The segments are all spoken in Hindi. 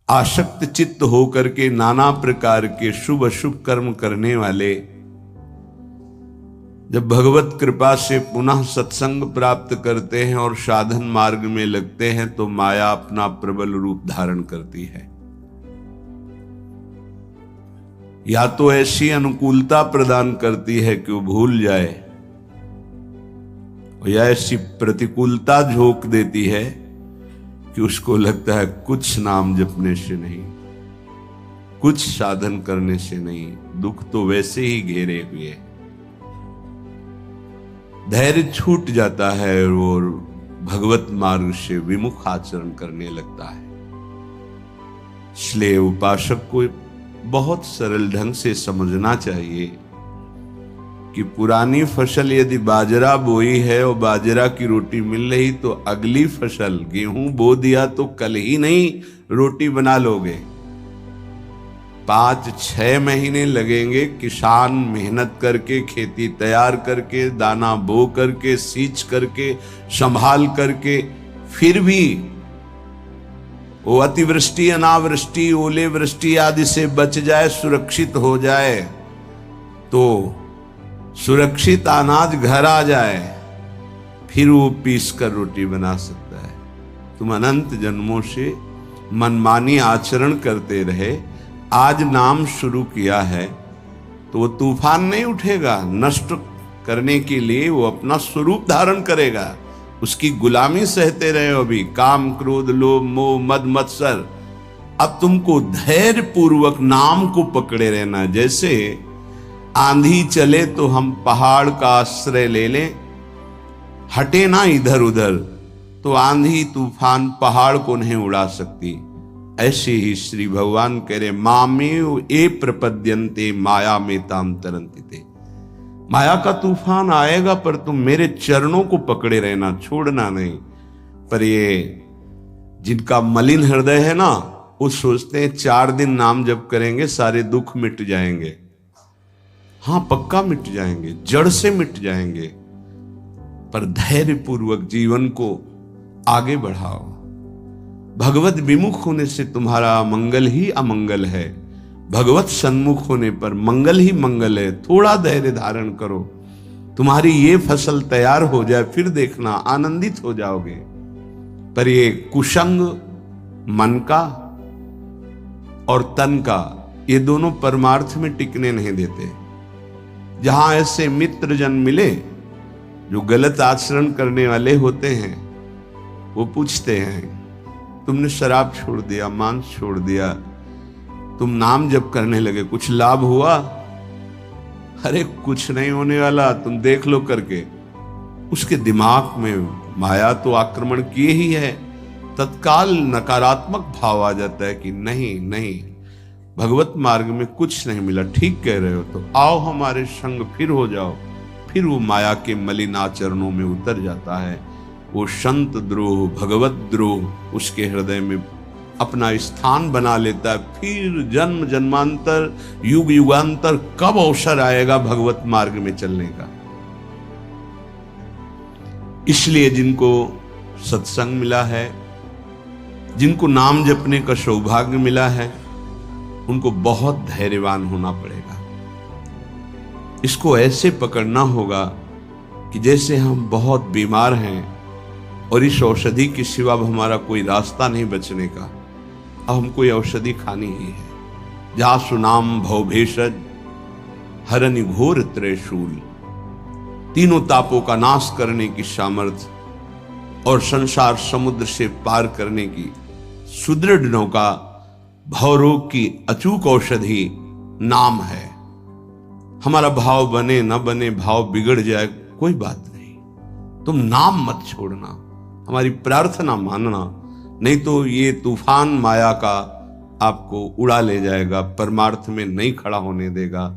आसक्त चित्त होकर के नाना प्रकार के शुभ अशुभ कर्म करने वाले जब भगवत कृपा से पुनः सत्संग प्राप्त करते हैं और साधन मार्ग में लगते हैं तो माया अपना प्रबल रूप धारण करती है। या तो ऐसी अनुकूलता प्रदान करती है कि वो भूल जाए, या ऐसी प्रतिकूलता झोंक देती है कि उसको लगता है कुछ नाम जपने से नहीं, कुछ साधन करने से नहीं, दुख तो वैसे ही घेरे हुए है। धैर्य छूट जाता है और भगवत मार्ग से विमुख आचरण करने लगता है। इसलिए उपासक को बहुत सरल ढंग से समझना चाहिए कि पुरानी फसल यदि बाजरा बोई है और बाजरा की रोटी मिल रही तो अगली फसल गेहूं बो दिया तो कल ही नहीं रोटी बना लोगे। 5-6 महीने लगेंगे किसान मेहनत करके, खेती तैयार करके, दाना बो करके, सींच करके, संभाल करके, फिर भी वो अतिवृष्टि, अनावृष्टि, ओले वृष्टि आदि से बच जाए, सुरक्षित हो जाए, तो सुरक्षित अनाज घर आ जाए, फिर वो पीस कर रोटी बना सकता है। तुम अनंत जन्मों से मनमानी आचरण करते रहे, आज नाम शुरू किया है तो वो तूफान नहीं उठेगा, नष्ट करने के लिए वो अपना स्वरूप धारण करेगा। उसकी गुलामी सहते रहे हो अभी, काम क्रोध लोभ मोह मद मत्सर। अब तुमको धैर्य पूर्वक नाम को पकड़े रहना। जैसे आंधी चले तो हम पहाड़ का आश्रय ले लें, हटे ना इधर उधर, तो आंधी तूफान पहाड़ को नहीं उड़ा सकती। ऐसे ही श्री भगवान कह रहे मामेव ए प्रपद्यन्ते माया में ताम तरंतिते। माया का तूफान आएगा पर तुम मेरे चरणों को पकड़े रहना, छोड़ना नहीं। पर ये जिनका मलिन हृदय है ना, वो सोचते हैं 4 दिन नाम जप करेंगे सारे दुख मिट जाएंगे। हाँ, पक्का मिट जाएंगे, जड़ से मिट जाएंगे, पर धैर्य पूर्वक जीवन को आगे बढ़ाओ। भगवत विमुख होने से तुम्हारा मंगल ही अमंगल है, भगवत सन्मुख होने पर मंगल ही मंगल है। थोड़ा धैर्य धारण करो, तुम्हारी ये फसल तैयार हो जाए, फिर देखना आनंदित हो जाओगे। पर ये कुसंग मन का और तन का, ये दोनों परमार्थ में टिकने नहीं देते। जहां ऐसे मित्र जन मिले जो गलत आचरण करने वाले होते हैं, वो पूछते हैं तुमने शराब छोड़ दिया, मांस छोड़ दिया, तुम नाम जप करने लगे, कुछ लाभ हुआ? अरे कुछ नहीं होने वाला, तुम देख लो करके। उसके दिमाग में माया तो आक्रमण किए ही है। तत्काल नकारात्मक भाव आ जाता है कि नहीं नहीं, भगवत मार्ग में कुछ नहीं मिला, ठीक कह रहे हो, तो आओ हमारे संग, फिर हो जाओ। फिर वो माया के मलिन आचरणों में उतर जाता है। वो संत द्रोह, भगवत द्रोह उसके हृदय में अपना स्थान बना लेता है। फिर जन्म जन्मांतर, युग युगांतर कब अवसर आएगा भगवत मार्ग में चलने का। इसलिए जिनको सत्संग मिला है, जिनको नाम जपने का सौभाग्य मिला है, उनको बहुत धैर्यवान होना पड़ेगा। इसको ऐसे पकड़ना होगा कि जैसे हम बहुत बीमार हैं और इस औषधि के सिवा अब हमारा कोई रास्ता नहीं बचने का, अब हमको ये औषधि खानी ही है। जा सुनाम भवभेषज हरनि घोर त्रयशूल, तीनों तापों का नाश करने की सामर्थ्य और संसार समुद्र से पार करने की सुदृढ़ नौका, भवरोग की अचूक औषधि नाम है। हमारा भाव बने न बने, भाव बिगड़ जाए, कोई बात नहीं, तुम नाम मत छोड़ना, हमारी प्रार्थना मानना, नहीं तो ये तूफान माया का आपको उड़ा ले जाएगा, परमार्थ में नहीं खड़ा होने देगा।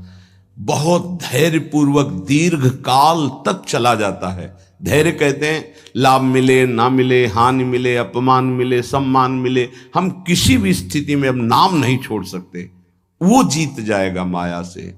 बहुत धैर्य पूर्वक दीर्घ काल तक चला जाता है। धैर्य कहते हैं लाभ मिले ना मिले, हानि मिले, अपमान मिले, सम्मान मिले, हम किसी भी स्थिति में अब नाम नहीं छोड़ सकते। वो जीत जाएगा माया से।